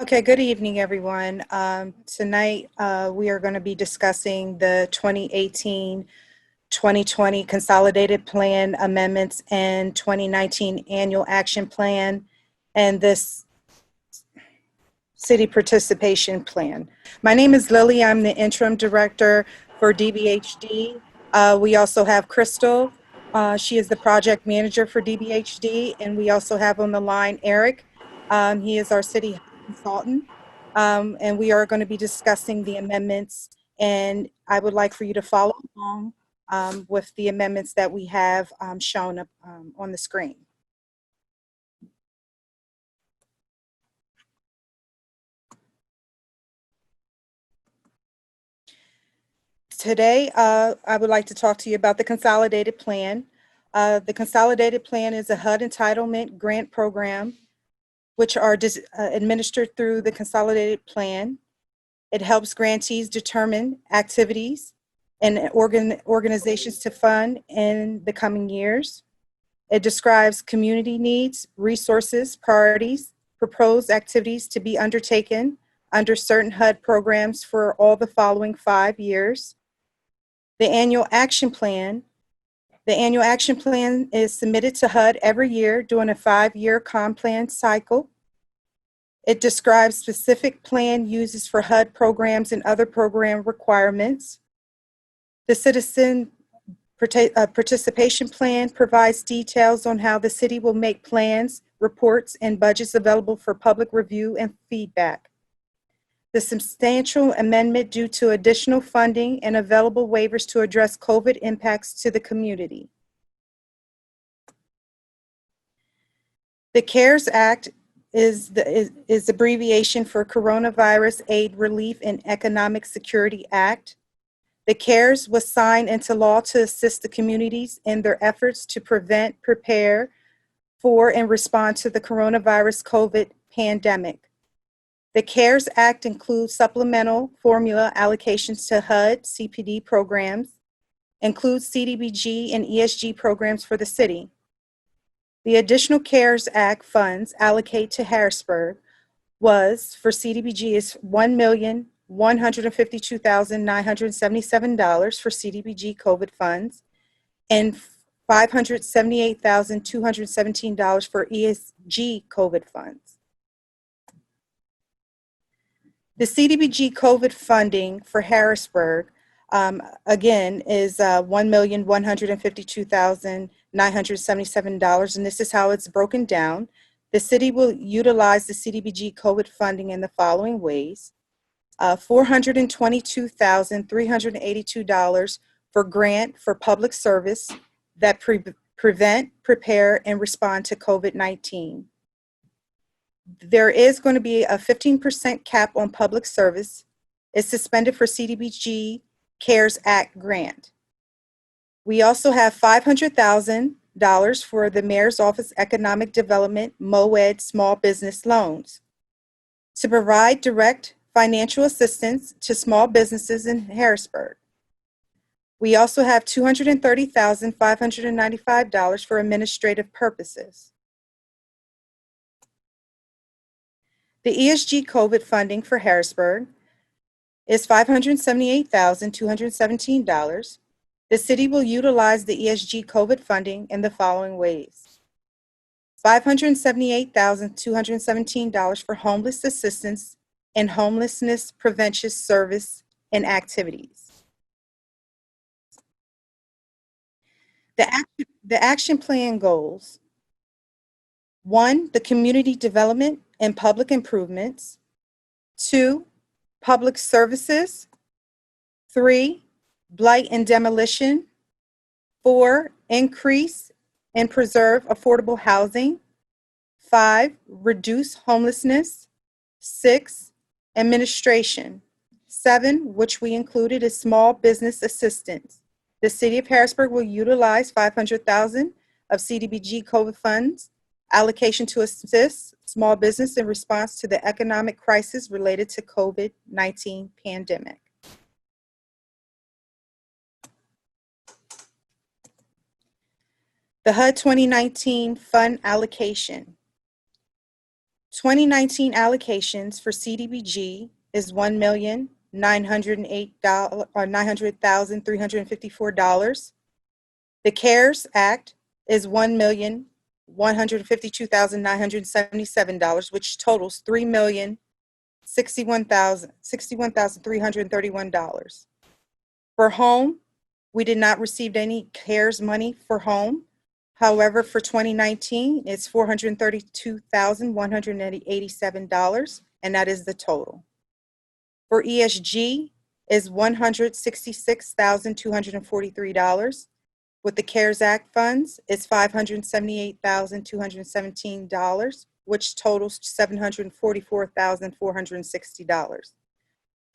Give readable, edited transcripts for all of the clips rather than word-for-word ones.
Okay, good evening, everyone. Tonight, we are going to be discussing the 2018-2020 Consolidated Plan Amendments and 2019 Annual Action Plan and this City Participation Plan. My name is Lily. I'm the Interim Director for DBHD. We also have Crystal. She is the Project Manager for DBHD. And we also have on the line Eric. He is our City Consultant. And we are going to be discussing the amendments. And I would like for you to follow along with the amendments that we have shown up on the screen. Today, I would like to talk to you about the Consolidated Plan. The Consolidated Plan is a HUD entitlement grant program, which are administered through the Consolidated Plan. It helps grantees determine activities and organizations to fund in the coming years. It describes community needs, resources, priorities, proposed activities to be undertaken under certain HUD programs for all the following 5 years. The annual action plan is submitted to HUD every year during a 5-year plan cycle. It describes specific plan uses for HUD programs and other program requirements. The citizen participation plan provides details on how the city will make plans, reports, and budgets available for public review and feedback. The substantial amendment due to additional funding and available waivers to address COVID impacts to the community. The CARES Act is abbreviation for Coronavirus Aid, Relief, and Economic Security Act. The CARES was signed into law to assist the communities in their efforts to prevent, prepare for, and respond to the coronavirus COVID pandemic. The CARES Act includes supplemental formula allocations to HUD CPD programs, includes CDBG and ESG programs for the city. The additional CARES Act funds allocated to Harrisburg was, for CDBG, is $1,152,977 for CDBG COVID funds and $578,217 for ESG COVID funds. The CDBG COVID funding for Harrisburg, again, is $1,152,977, and this is how it's broken down. The city will utilize the CDBG COVID funding in the following ways. $422,382 for grant for public service that prevent, prepare, and respond to COVID-19. There is going to be a 15% cap on public service. It's suspended for CDBG CARES Act grant. We also have $500,000 for the Mayor's Office Economic Development MOED small business loans to provide direct financial assistance to small businesses in Harrisburg. We also have $230,595 for administrative purposes. The ESG COVID funding for Harrisburg is $578,217. The city will utilize the ESG COVID funding in the following ways. $578,217 for homeless assistance and homelessness prevention service and activities. The action plan goals: 1, the community development and public improvements. 2, public services. 3, blight and demolition. 4, increase and preserve affordable housing. 5, reduce homelessness. 6, administration. 7, which we included, is small business assistance. The city of Harrisburg will utilize $500,000 of CDBG COVID funds allocation to assist small business in response to the economic crisis related to COVID-19 pandemic. The HUD 2019 Fund Allocation. 2019 allocations for CDBG is $1,900,354. The CARES Act is $1,152,977, which totals $3,061,331. For home, we did not receive any CARES money for home. However, for 2019, it's $432,187, and that is the total. For ESG is $166,243. With the CARES Act funds, it's $578,217, which totals $744,460.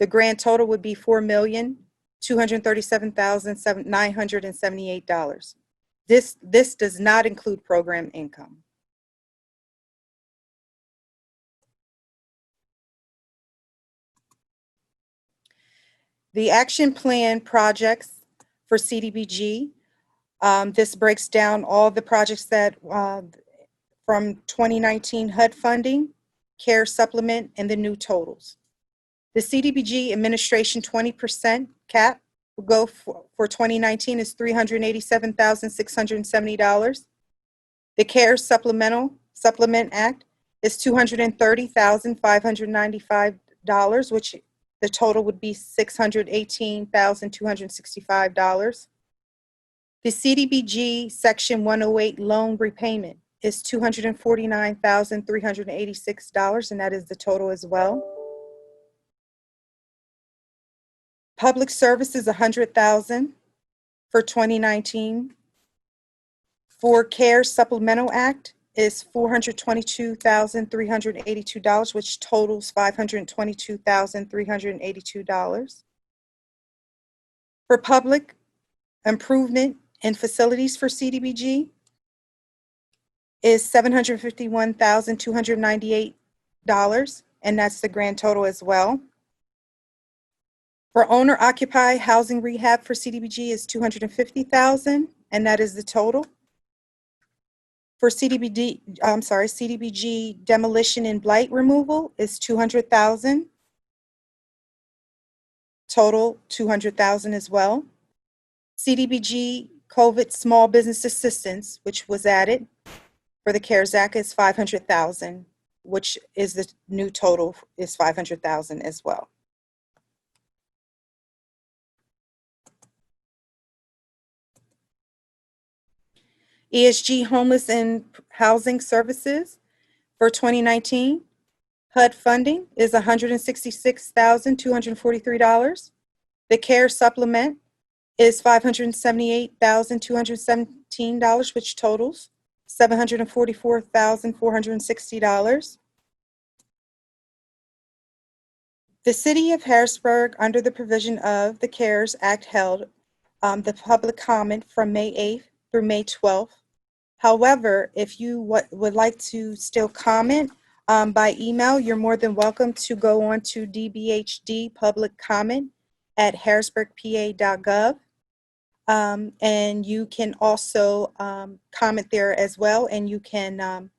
The grand total would be $4,237,978. This does not include program income. The action plan projects for CDBG, this breaks down all the projects that from 2019 HUD funding, CARE supplement, and the new totals. The CDBG administration 20% cap will go for 2019 is $387,670. The CARE Supplement Act is $230,595, which the total would be $618,265. The CDBG Section 108 loan repayment is $249,386, and that is the total as well. Public service is $100,000 for 2019. For CARE Supplemental Act is $422,382, which totals $522,382. For public improvement and facilities for CDBG is $751,298, and that's the grand total as well. For owner-occupied housing rehab for CDBG is $250,000, and that is the total. For CDBG demolition and blight removal is $200,000. Total $200,000 as well. CDBG COVID small business assistance, which was added for the CARES Act, is $500,000, which is the new total is $500,000 as well. ESG homeless and housing services for 2019. HUD funding is $166,243. The CARE supplement is $578,217, which totals $744,460. The City of Harrisburg, under the provision of the CARES Act, held the public comment from May 8th through May 12th. However, if you would like to still comment by email, you're more than welcome to go on to DBHD public comment at harrisburgpa.gov. And you can also comment there as well, and you can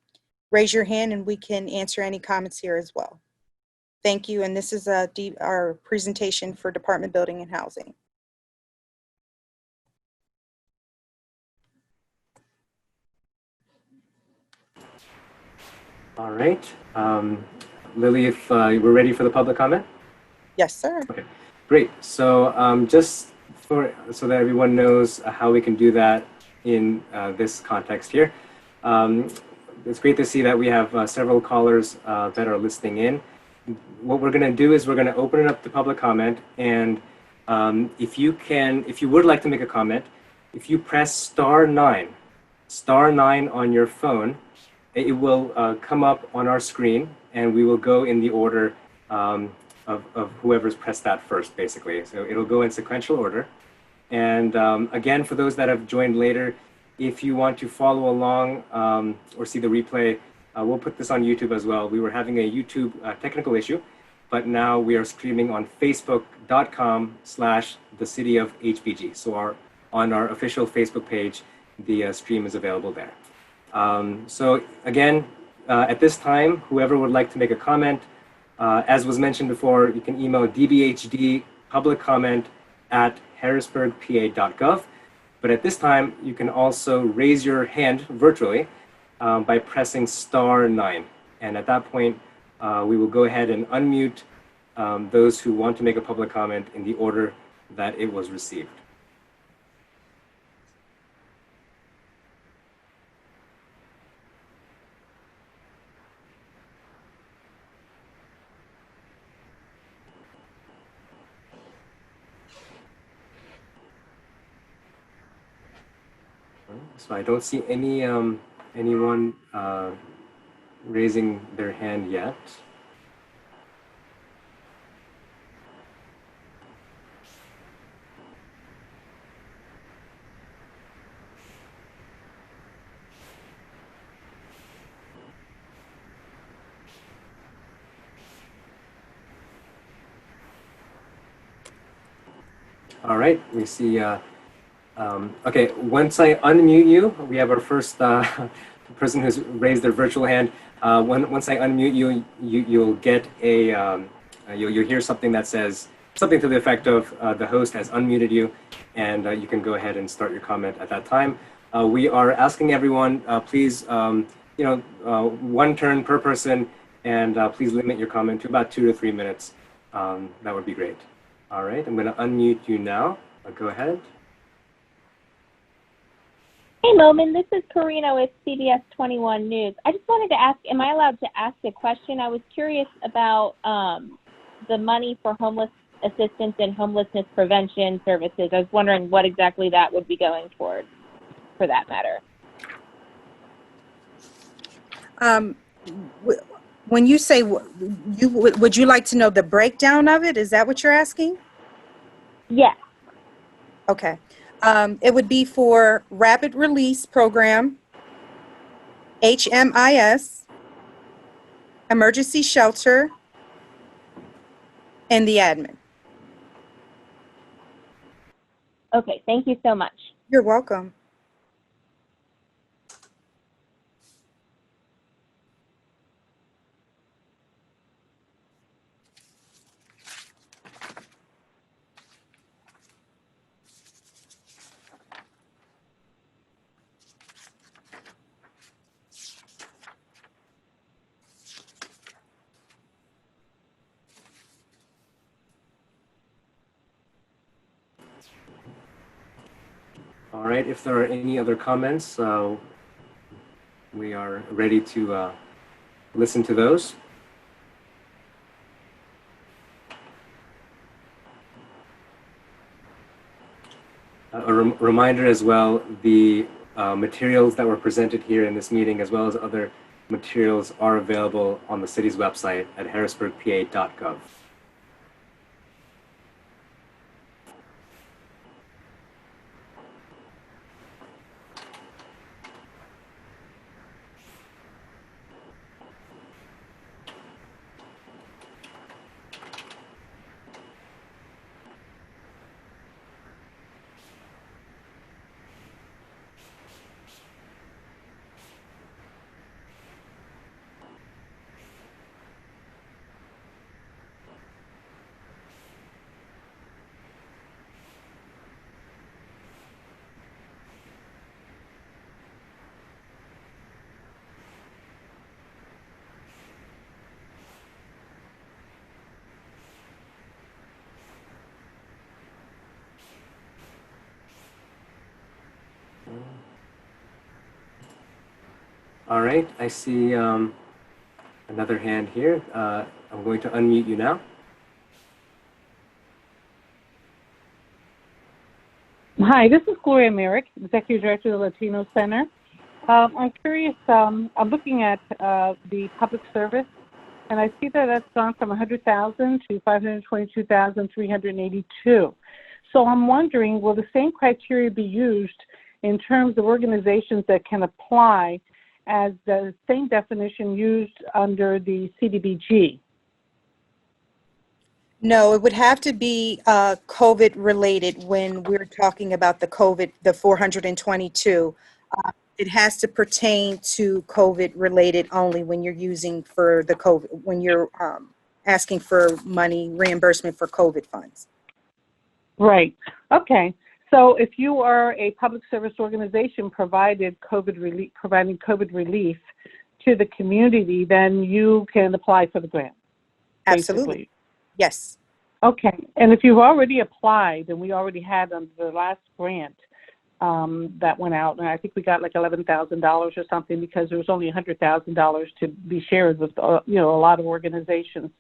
raise your hand and we can answer any comments here as well. Thank you, and this is our presentation for Department Building and Housing. All right. Lily, if we're ready for the public comment? Yes, sir. Okay, great. So just so that everyone knows how we can do that in this context here, it's great to see that we have several callers that are listening in. What we're going to do is we're going to open it up to public comment, and if you would like to make a comment, if you press star nine on your phone, it will come up on our screen, and we will go in the order of whoever's pressed that first, basically. So it'll go in sequential order. And again, for those that have joined later, if you want to follow along or see the replay, we'll put this on YouTube as well. We were having a YouTube technical issue, but now we are streaming on facebook.com/thecityofhbg. So on our official Facebook page, the stream is available there. So again, at this time, whoever would like to make a comment, as was mentioned before, you can email dbhd public comment at harrisburgpa.gov. But at this time, you can also raise your hand virtually by pressing *9. And at that point, we will go ahead and unmute those who want to make a public comment in the order that it was received. So I don't see anyone raising their hand yet. All right, we see. Okay, once I unmute you, we have our first person who's raised their virtual hand. Once I unmute you, you'll get a you'll hear something that says something to the effect of the host has unmuted you, and you can go ahead and start your comment at that time. We are asking everyone, please, one turn per person, and please limit your comment to about 2 to 3 minutes. That would be great. All right, I'm going to unmute you now. Go ahead. Hey, Momin, this is Karina with CBS 21 News. I just wanted to ask, am I allowed to ask a question? I was curious about the money for homeless assistance and homelessness prevention services. I was wondering what exactly that would be going toward, for that matter. When you say, would you like to know the breakdown of it? Is that what you're asking? Yes. Okay. It would be for Rapid Release Program, HMIS, Emergency Shelter, and the admin. Okay, thank you so much. You're welcome. All right, if there are any other comments, we are ready to listen to those. A reminder as well, the materials that were presented here in this meeting, as well as other materials, are available on the city's website at harrisburgpa.gov. All right, I see another hand here. I'm going to unmute you now. Hi, this is Gloria Merrick, Executive Director of the Latino Center. I'm curious, I'm looking at the public service, and I see that that's gone from 100,000 to 522,382. So I'm wondering, will the same criteria be used in terms of organizations that can apply as the same definition used under the CDBG? No, it would have to be COVID related when we're talking about the COVID, the 422. It has to pertain to COVID related only when you're using for the COVID, when you're asking for money reimbursement for COVID funds. Right. Okay. So if you are a public service organization providing COVID relief to the community, then you can apply for the grant. Absolutely. Basically. Yes. Okay. And if you've already applied, and we already had under the last grant that went out, and I think we got like $11,000 or something because there was only $100,000 to be shared with, a lot of organizations.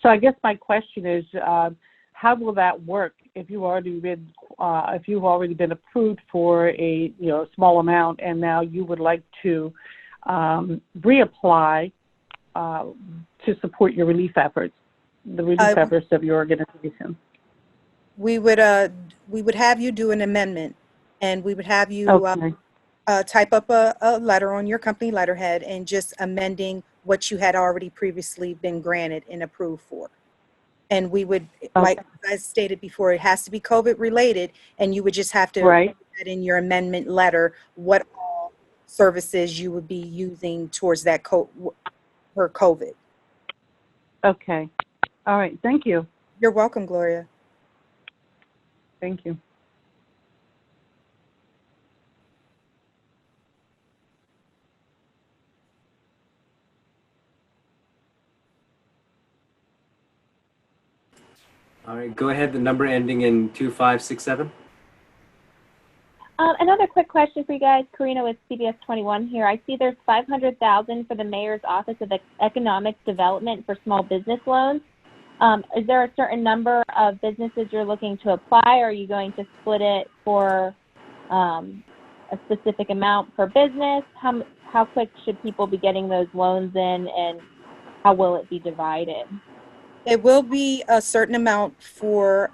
So I guess my question is, how will that work if you've already been approved for a small amount, and now you would like to reapply to support your relief efforts, the relief efforts of your organization? We would have you do an amendment, and we would have you Okay. type up a letter on your company letterhead and just amending what you had already previously been granted and approved for. And we would, like I stated before, it has to be COVID related, and you would just have to Right. put that in your amendment letter, what all services you would be using towards that for COVID. Okay. All right. Thank you. You're welcome, Gloria. Thank you. All right, go ahead. The number ending in 2567. Another quick question for you guys. Karina with CBS 21 here. I see there's $500,000 for the Mayor's Office of Economic Development for small business loans. Is there a certain number of businesses you're looking to apply, or are you going to split it for a specific amount per business? How quick should people be getting those loans in, and how will it be divided? It will be a certain amount for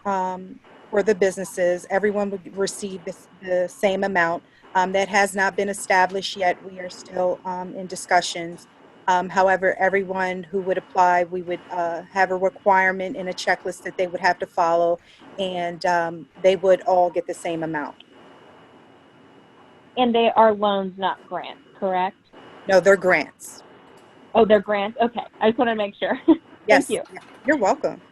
the businesses. Everyone would receive the same amount. That has not been established yet. We are still in discussions. However, everyone who would apply, we would have a requirement and a checklist that they would have to follow, and they would all get the same amount. And they are loans, not grants, correct? No, they're grants. Oh, they're grants? Okay. I just want to make sure. Yes. Thank you. You're welcome.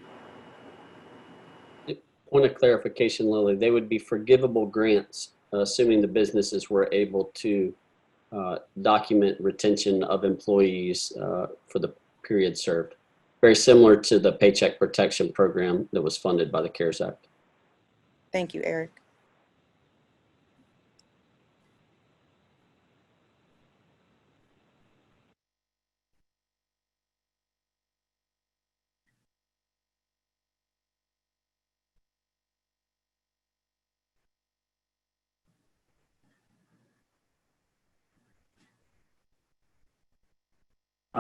Point of clarification, Lily, they would be forgivable grants, assuming the businesses were able to document retention of employees for the period served. Very similar to the Paycheck Protection Program that was funded by the CARES Act. Thank you, Eric.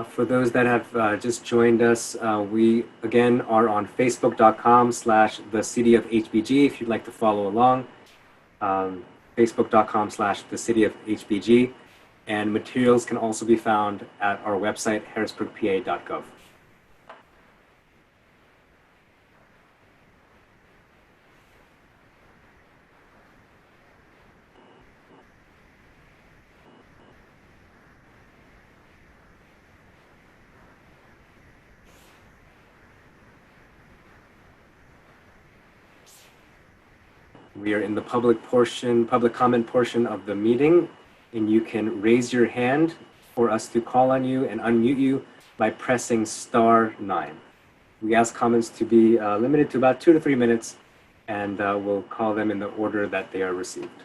For those that have just joined us, we again are on facebook.com/the city of HBG if you'd like to follow along. Facebook.com/the city of HBG. And materials can also be found at our website, harrisburgpa.gov. We are in the public comment portion of the meeting, and you can raise your hand for us to call on you and unmute you by pressing *9. We ask comments to be limited to about 2 to 3 minutes, and we'll call them in the order that they are received.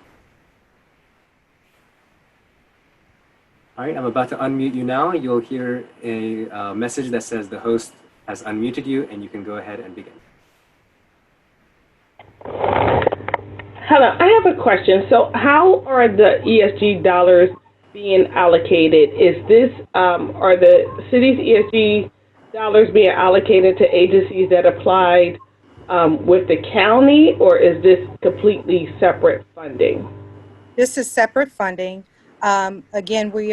All right, I'm about to unmute you now. You'll hear a message that says the host has unmuted you, and you can go ahead and begin. Hello, I have a question. So how are the ESG dollars being allocated? Are the city's ESG dollars being allocated to agencies that applied with the county, or is this completely separate funding? This is separate funding. Again, we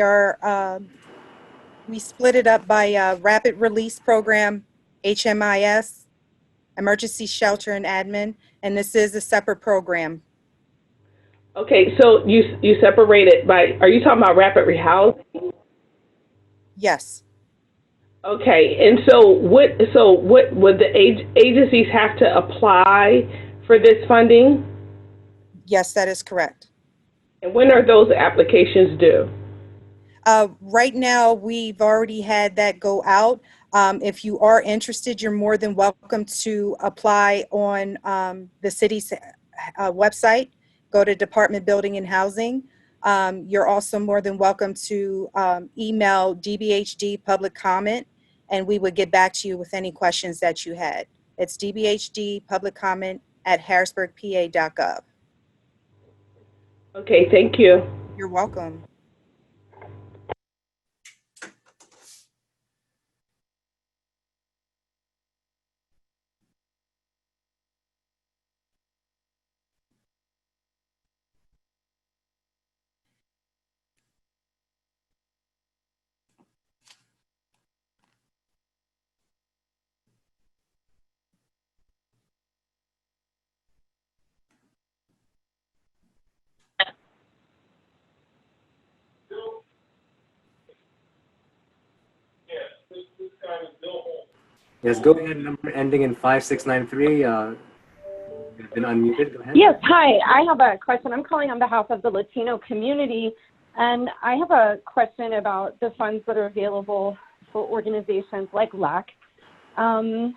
split it up by Rapid Release Program, HMIS, Emergency Shelter and Admin, and this is a separate program. Okay, so you separated by, are you talking about rapid rehousing? Yes. Okay, and so what would the agencies have to apply for this funding? Yes, that is correct. And when are those applications due? Right now, we've already had that go out. If you are interested, you're more than welcome to apply on the city's website. Go to Department Building and Housing. You're also more than welcome to email DBHD Public Comment, and we would get back to you with any questions that you had. It's DBHD Public Comment at harrisburgpa.gov. Okay, thank you. You're welcome. Yes, go ahead. Number ending in 5693. You've been unmuted. Go ahead. Yes, hi. I have a question. I'm calling on behalf of the Latino community, and I have a question about the funds that are available for organizations like LAC. And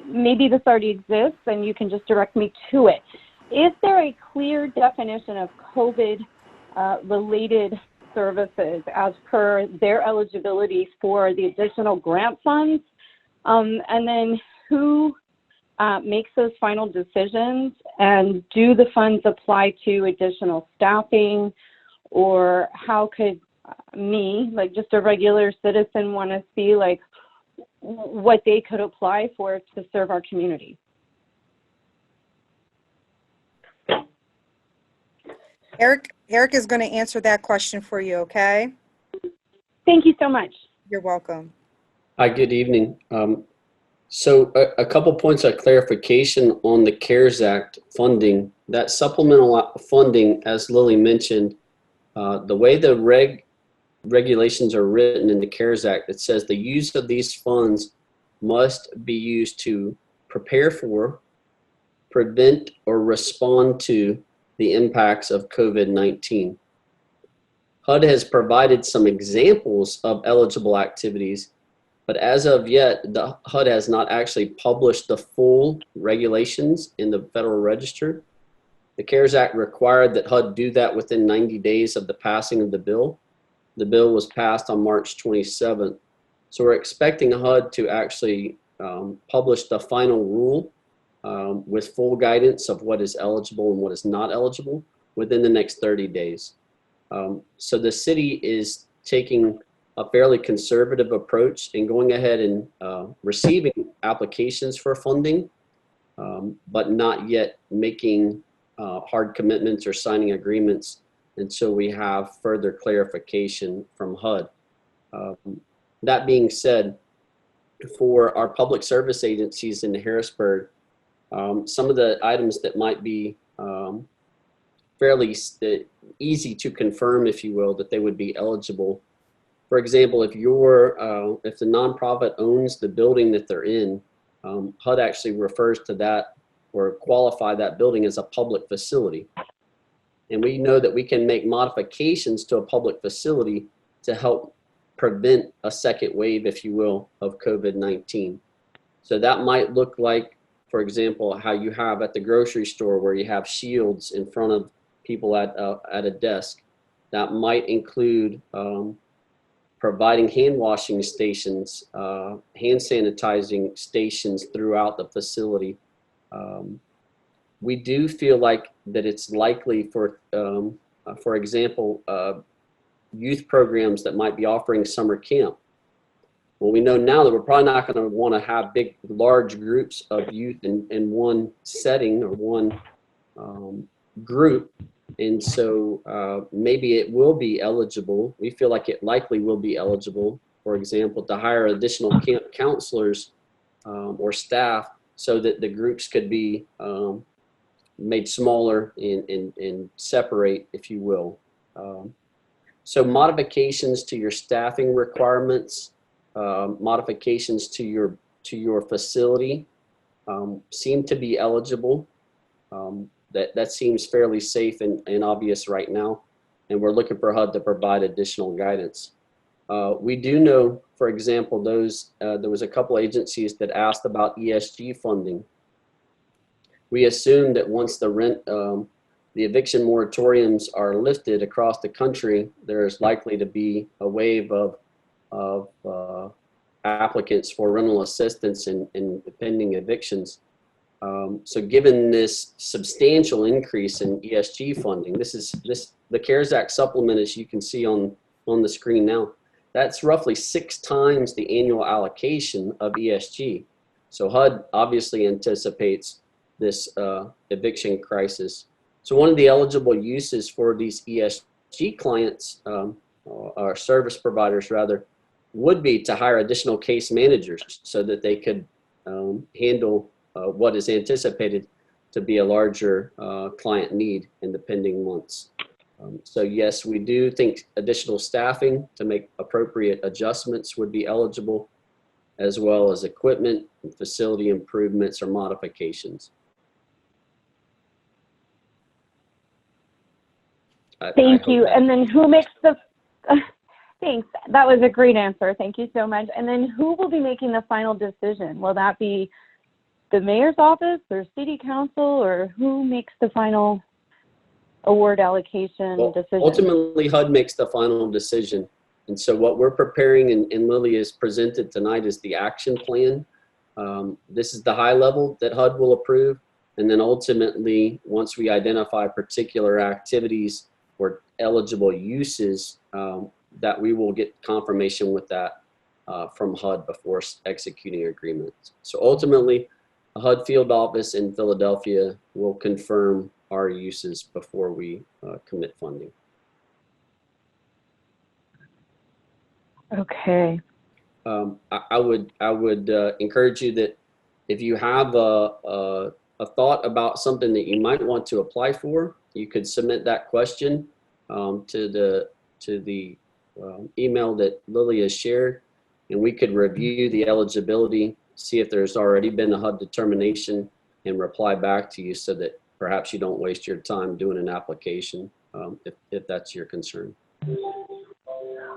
maybe this already exists, and you can just direct me to it. Is there a clear definition of COVID-related services as per their eligibility for the additional grant funds? And then who makes those final decisions, and do the funds apply to additional staffing, or how could me, like just a regular citizen, want to see like what they could apply for to serve our community? Eric is going to answer that question for you, okay? Thank you so much. You're welcome. Hi, good evening. So a couple points of clarification on the CARES Act funding. That supplemental funding, as Lily mentioned, the way the regulations are written in the CARES Act, it says the use of these funds must be used to prepare for, prevent, or respond to the impacts of COVID-19. HUD has provided some examples of eligible activities, but as of yet, the HUD has not actually published the full regulations in the Federal Register. The CARES Act required that HUD do that within 90 days of the passing of the bill. The bill was passed on March 27th. So we're expecting HUD to actually publish the final rule with full guidance of what is eligible and what is not eligible within the next 30 days. So the city is taking a fairly conservative approach and going ahead and receiving applications for funding, but not yet making hard commitments or signing agreements until we have further clarification from HUD. That being said, for our public service agencies in Harrisburg, some of the items that might be fairly easy to confirm, if you will, that they would be eligible. For example, if the nonprofit owns the building that they're in, HUD actually refers to that or qualify that building as a public facility. And we know that we can make modifications to a public facility to help prevent a second wave, if you will, of COVID-19. So that might look like, for example, how you have at the grocery store where you have shields in front of people at a desk. That might include providing hand washing stations, hand sanitizing stations throughout the facility. We do feel like that it's likely for example, youth programs that might be offering summer camp. Well, we know now that we're probably not going to want to have large groups of youth in one setting or one group. And so maybe it will be eligible. We feel like it likely will be eligible, for example, to hire additional camp counselors or staff so that the groups could be made smaller and separate, if you will. So modifications to your staffing requirements, modifications to your facility seem to be eligible. That seems fairly safe and obvious right now, and we're looking for HUD to provide additional guidance. We do know, for example, there was a couple agencies that asked about ESG funding. We assume that once the eviction moratoriums are lifted across the country, there's likely to be a wave of applicants for rental assistance and pending evictions. So given this substantial increase in ESG funding, the CARES Act supplement, as you can see on the screen now, that's roughly 6 times the annual allocation of ESG. So HUD obviously anticipates this eviction crisis. So one of the eligible uses for these ESG clients, or service providers rather, would be to hire additional case managers so that they could handle what is anticipated to be a larger client need in the pending months. So yes, we do think additional staffing to make appropriate adjustments would be eligible, as well as equipment and facility improvements or modifications. Thank you. And then who makes the, thanks, that was a great answer. Thank you so much. And then who will be making the final decision? Will that be the mayor's office or city council, or who makes the final award allocation decision? Ultimately, HUD makes the final decision. And so what we're preparing and Lily has presented tonight is the action plan. This is the high level that HUD will approve. And then ultimately, once we identify particular activities or eligible uses, that we will get confirmation with that from HUD before executing agreements. So ultimately, a HUD field office in Philadelphia will confirm our uses before we commit funding. Okay. I would encourage you that if you have a thought about something that you might want to apply for, you could submit that question to the email that Lily has shared, and we could review the eligibility, see if there's already been a HUD determination, and reply back to you so that perhaps you don't waste your time doing an application if that's your concern.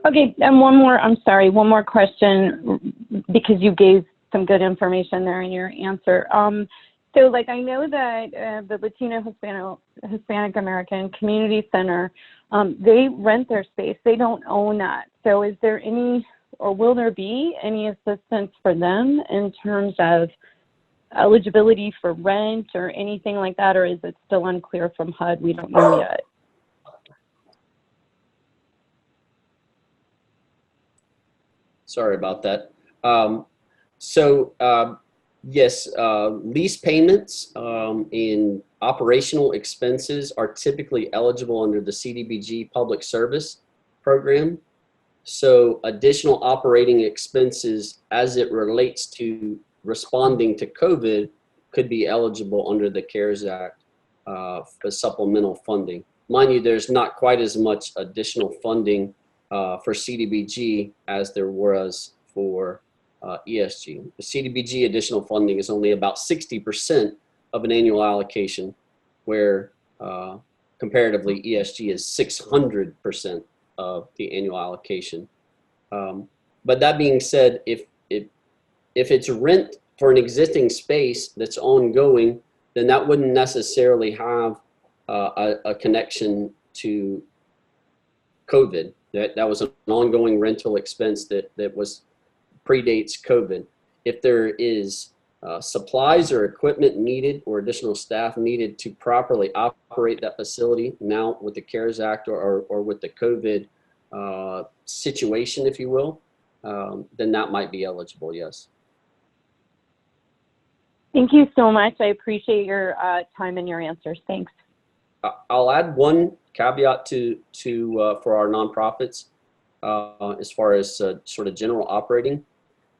Okay, and one more question, because you gave some good information there in your answer. So like, I know that the Latino Hispanic American Community Center, they rent their space. They don't own that. So is there any, or will there be any assistance for them in terms of eligibility for rent or anything like that, or is it still unclear from HUD? We don't know yet. Sorry about that. Yes, lease payments and operational expenses are typically eligible under the CDBG Public Service Program. So additional operating expenses as it relates to responding to COVID could be eligible under the CARES Act for supplemental funding. Mind you, there's not quite as much additional funding for CDBG as there was for ESG. The CDBG additional funding is only about 60% of an annual allocation, where comparatively ESG is 600% of the annual allocation. But that being said, if it's rent for an existing space that's ongoing, then that wouldn't necessarily have a connection to COVID. That was an ongoing rental expense that predates COVID. If there is supplies or equipment needed or additional staff needed to properly operate that facility now with the CARES Act or with the COVID situation, if you will, then that might be eligible, yes. Thank you so much. I appreciate your time and your answers. Thanks. I'll add one caveat for our nonprofits as far as sort of general operating.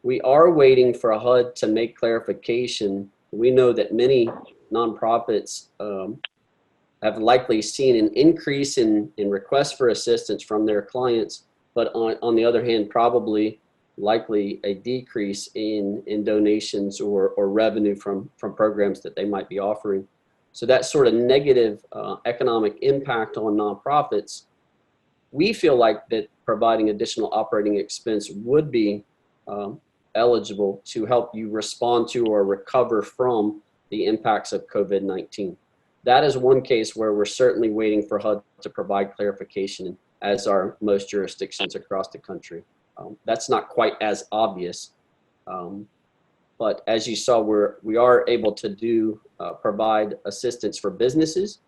We are waiting for HUD to make clarification. We know that many nonprofits have likely seen an increase in requests for assistance from their clients, but on the other hand, probably likely a decrease in donations or revenue from programs that they might be offering. So that sort of negative economic impact on nonprofits, we feel like that providing additional operating expense would be eligible to help you respond to or recover from the impacts of COVID-19. That is one case where we're certainly waiting for HUD to provide clarification, as are most jurisdictions across the country. That's not quite as obvious, but as you saw, we are able to provide assistance for businesses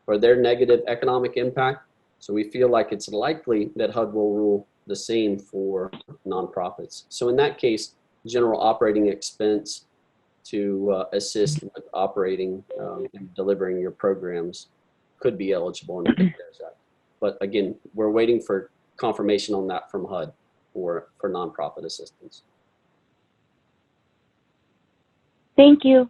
for their negative economic impact. So we feel like it's likely that HUD will rule the same for nonprofits. So in that case, general operating expense to assist with operating and delivering your programs could be eligible in the CARES Act. But again, we're waiting for confirmation on that from HUD for nonprofit assistance. Thank you.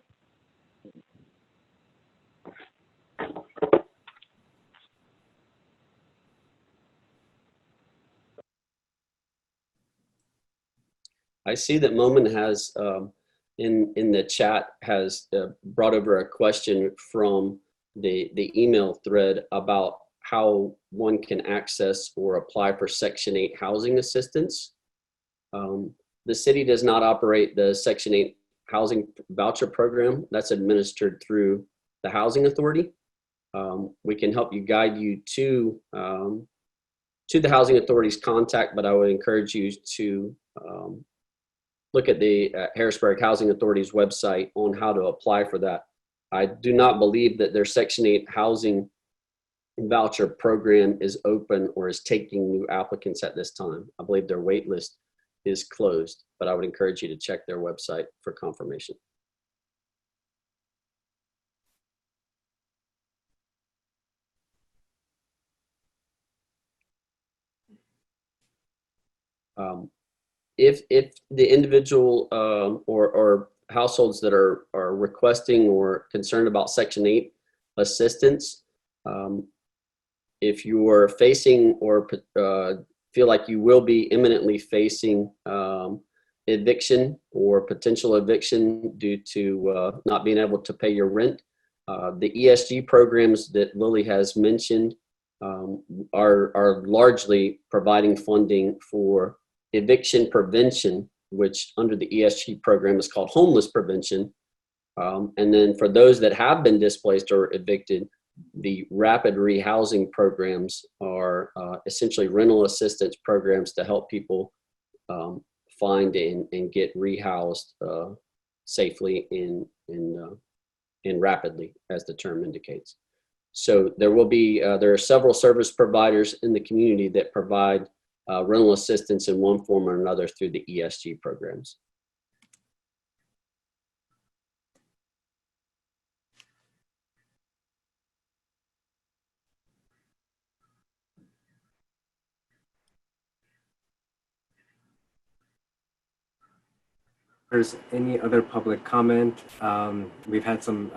I see that Momin has in the chat has brought over a question from the email thread about how one can access or apply for Section 8 housing assistance. The city does not operate the Section 8 housing voucher program. That's administered through the Housing Authority. We can help you guide you to the Housing Authority's contact, but I would encourage you to look at the Harrisburg Housing Authority's website on how to apply for that. I do not believe that their Section 8 housing voucher program is open or is taking new applicants at this time. I believe their wait list is closed, but I would encourage you to check their website for confirmation. If the individual or households that are requesting or concerned about Section 8 assistance, if you are facing or feel like you will be imminently facing eviction or potential eviction due to not being able to pay your rent, the ESG programs that Lily has mentioned are largely providing funding for eviction prevention, which under the ESG program is called homeless prevention. And then for those that have been displaced or evicted, the rapid rehousing programs are essentially rental assistance programs to help people find and get rehoused safely and rapidly, as the term indicates. So there are several service providers in the community that provide rental assistance in one form or another through the ESG programs. There's any other public comment. We've had some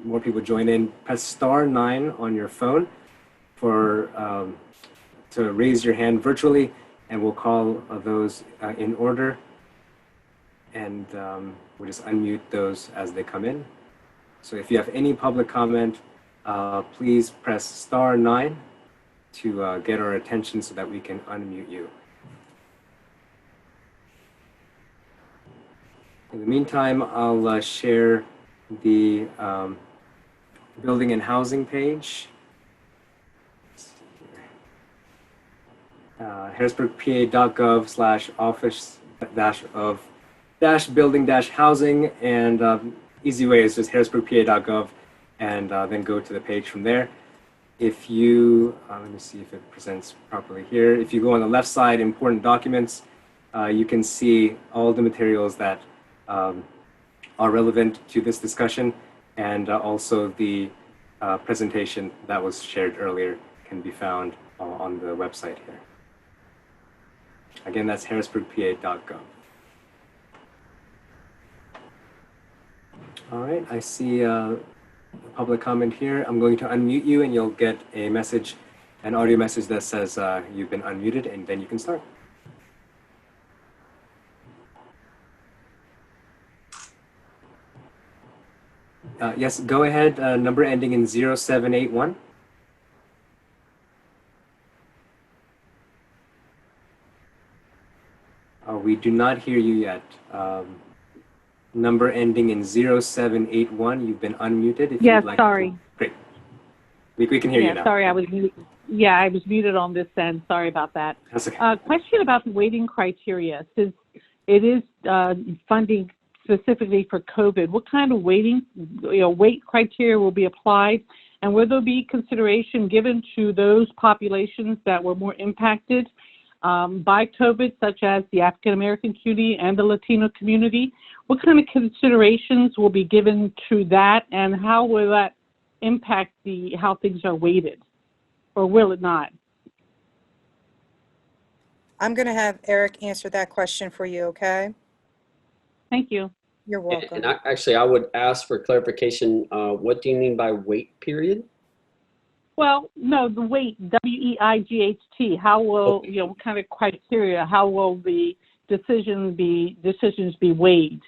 more people join in. Press *9 on your phone to raise your hand virtually, and we'll call those in order, and we'll just unmute those as they come in. So if you have any public comment, please press *9 to get our attention so that we can unmute you. In the meantime, I'll share the building and housing page. harrisburgpa.gov/office-of-building-housing, and easy way is just harrisburgpa.gov, and then go to the page from there. If you, let me see if it presents properly here. If you go on the left side, important documents, you can see all the materials that are relevant to this discussion, and also the presentation that was shared earlier can be found on the website here. Again, that's harrisburgpa.gov. All right, I see public comment here. I'm going to unmute you and you'll get a message, an audio message that says you've been unmuted, and then you can start. Yes, go ahead. Number ending in 0781. We do not hear you yet. Number ending in 0781. You've been unmuted. If Yes, you'd like sorry. To. Great. We can hear you now. Sorry, I was muted on this end. Sorry about that. That's okay. Question about the weighting criteria. Since it is funding specifically for COVID, what kind of weight criteria will be applied, and will there be consideration given to those populations that were more impacted by COVID, such as the African American community and the Latino community? What kind of considerations will be given to that, and how will that impact how things are weighted, or will it not? I'm going to have Eric answer that question for you, okay? Thank you. You're welcome. And I would ask for clarification. What do you mean by wait period? Well, no, the weight, WEIGHT. How will, what kind of criteria, how will the decisions be weighed?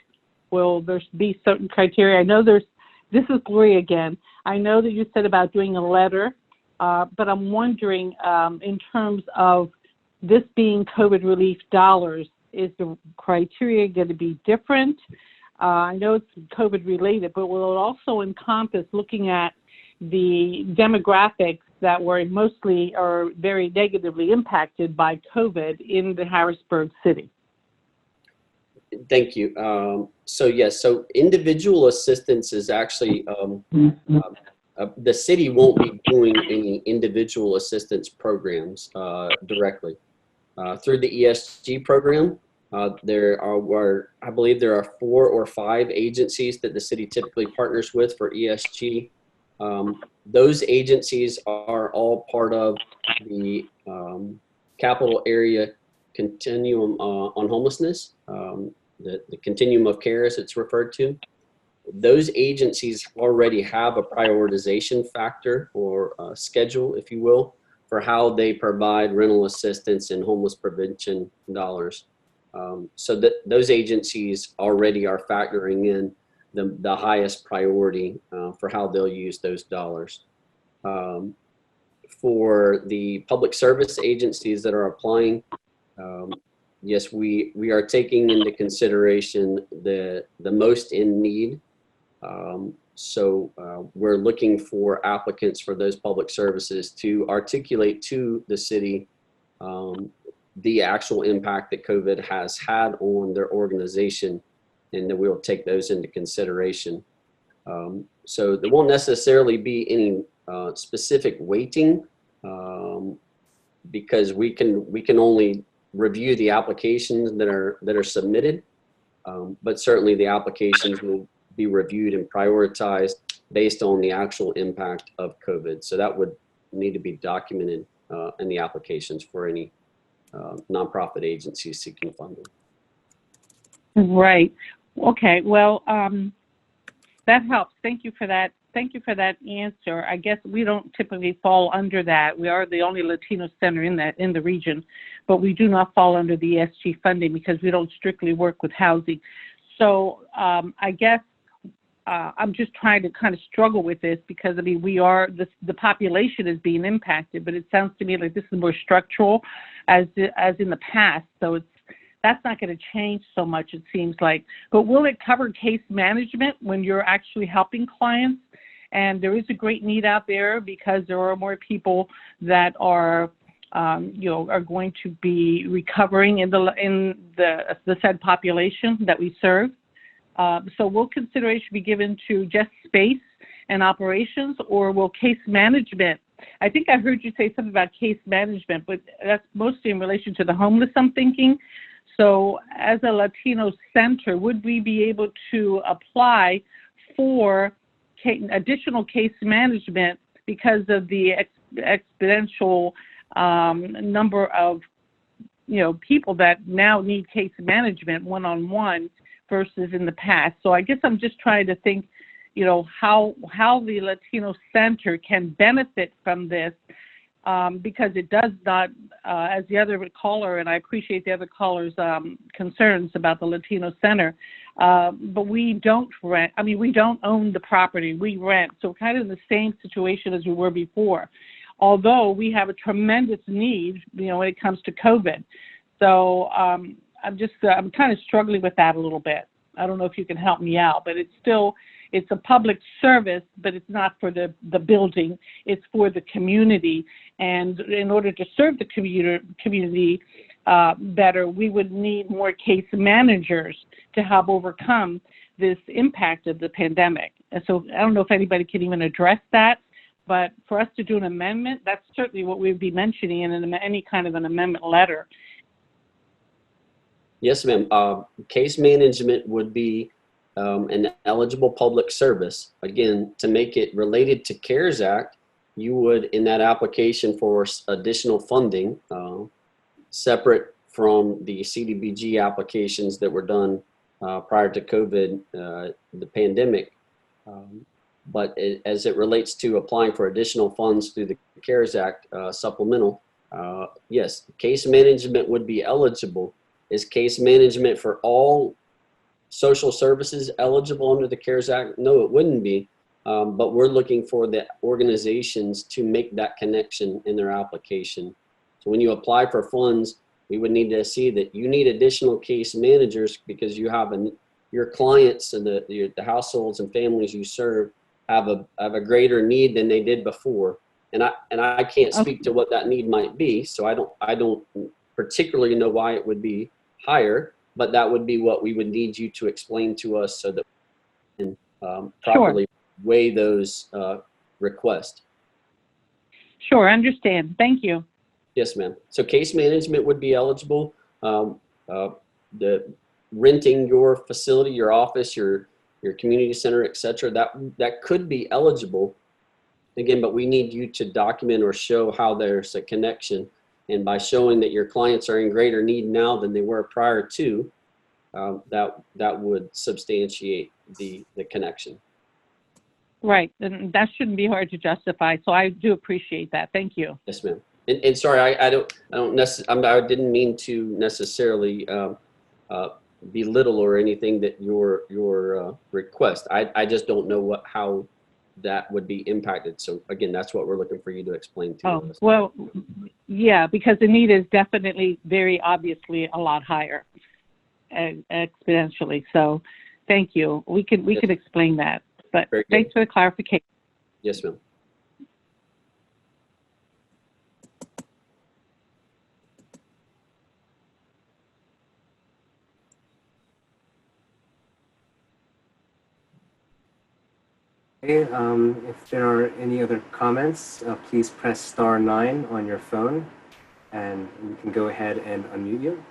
Will there be certain criteria? I know this is Gloria again. I know that you said about doing a letter, but I'm wondering in terms of this being COVID relief dollars, is the criteria going to be different? I know it's COVID related, but will it also encompass looking at the demographics that were mostly or very negatively impacted by COVID in the Harrisburg city? Thank you. So individual assistance is actually, the city won't be doing any individual assistance programs directly. Through the ESG program, I believe there are 4 or 5 agencies that the city typically partners with for ESG. Those agencies are all part of the capital area continuum on homelessness, the continuum of care as it's referred to. Those agencies already have a prioritization factor or schedule, if you will, for how they provide rental assistance and homeless prevention dollars. So that those agencies already are factoring in the highest priority for how they'll use those dollars. For the public service agencies that are applying, yes, we are taking into consideration the most in need. So we're looking for applicants for those public services to articulate to the city the actual impact that COVID has had on their organization, and that we'll take those into consideration. So there won't necessarily be any specific weighting because we can only review the applications that are submitted, but certainly the applications will be reviewed and prioritized based on the actual impact of COVID. So that would need to be documented in the applications for any nonprofit agencies seeking funding. Right. Okay. Well, that helps. Thank you for that. Thank you for that answer. I guess we don't typically fall under that. We are the only Latino center in the region, but we do not fall under the ESG funding because we don't strictly work with housing. So I guess I'm just trying to kind of struggle with this because I mean the population is being impacted, but it sounds to me like this is more structural, as in the past. So that's not going to change so much, it seems like. But will it cover case management when you're actually helping clients? And there is a great need out there because there are more people that are going to be recovering in the said population that we serve. So will consideration be given to just space and operations, or will case management? I think I heard you say something about case management, but that's mostly in relation to the homeless, I'm thinking. So as a Latino center, would we be able to apply for additional case management because of the exponential number of people that now need case management one-on-one versus in the past? So I guess I'm just trying to think, how the Latino Center can benefit from this, because it does not, as the other caller, and I appreciate the other caller's concerns about the Latino Center, but we don't rent. I mean, we don't own the property. We rent. So kind of in the same situation as we were before, although we have a tremendous need, when it comes to COVID. So I'm kind of struggling with that a little bit. I don't know if you can help me out, but it's a public service, but it's not for the building. It's for the community. And in order to serve the community better, we would need more case managers to help overcome this impact of the pandemic. And so I don't know if anybody can even address that, but for us to do an amendment, that's certainly what we'd be mentioning in any kind of an amendment letter. Yes, ma'am. Case management would be an eligible public service. Again, to make it related to CARES Act, you would, in that application for additional funding, separate from the CDBG applications that were done prior to COVID, the pandemic. But as it relates to applying for additional funds through the CARES Act supplemental, yes, case management would be eligible. Is case management for all social services eligible under the CARES Act? No, it wouldn't be. But we're looking for the organizations to make that connection in their application. So when you apply for funds, we would need to see that you need additional case managers because you have your clients and the households and families you serve have a greater need than they did before. And I can't speak to what that need might be, so I don't particularly know why it would be higher, but that would be what we would need you to explain to us so that we can properly weigh those requests. Sure, I understand. Thank you. Yes, ma'am. So case management would be eligible. The renting your facility, your office, your community center, etc. That could be eligible. Again, but we need you to document or show how there's a connection. And by showing that your clients are in greater need now than they were prior to, that would substantiate the connection. Right, and that shouldn't be hard to justify. So I do appreciate that. Thank you. Yes, ma'am. And sorry, I didn't mean to necessarily belittle or anything that your request. I just don't know how that would be impacted. So again, that's what we're looking for you to explain to us. Well, yeah, because the need is definitely very obviously a lot higher exponentially. So thank you. We can explain that, but thanks for the clarification. Yes, ma'am. Okay, if there are any other comments, please press *9 on your phone and we can go ahead and unmute you.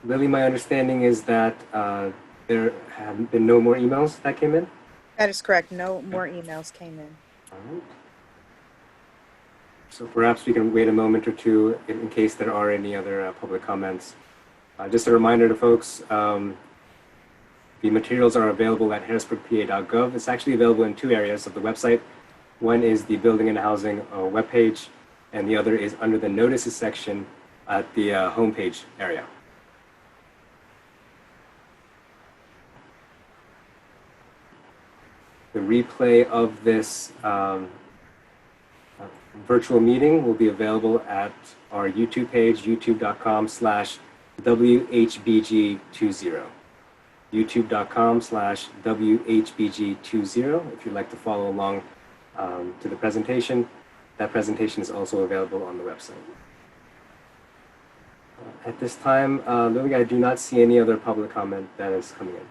Lily, my understanding is that there have been no more emails that came in? That is correct. No more emails came in. All right. So perhaps we can wait a moment or two in case there are any other public comments. Just a reminder to folks, the materials are available at harrisburgpa.gov. It's actually available in two areas of the website. One is the Building and Housing webpage, and the other is under the Notices section at the homepage area. The replay of this virtual meeting will be available at our YouTube page, youtube.com/WHBG20. youtube.com/WHBG20 if you'd like to follow along to the presentation. That presentation is also available on the website. At this time, Lily, I do not see any other public comment that is coming in.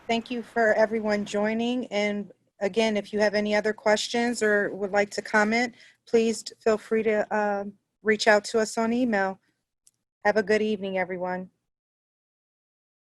Thank you for everyone joining. And again, if you have any other questions or would like to comment, please feel free to reach out to us on email. Have a good evening, everyone.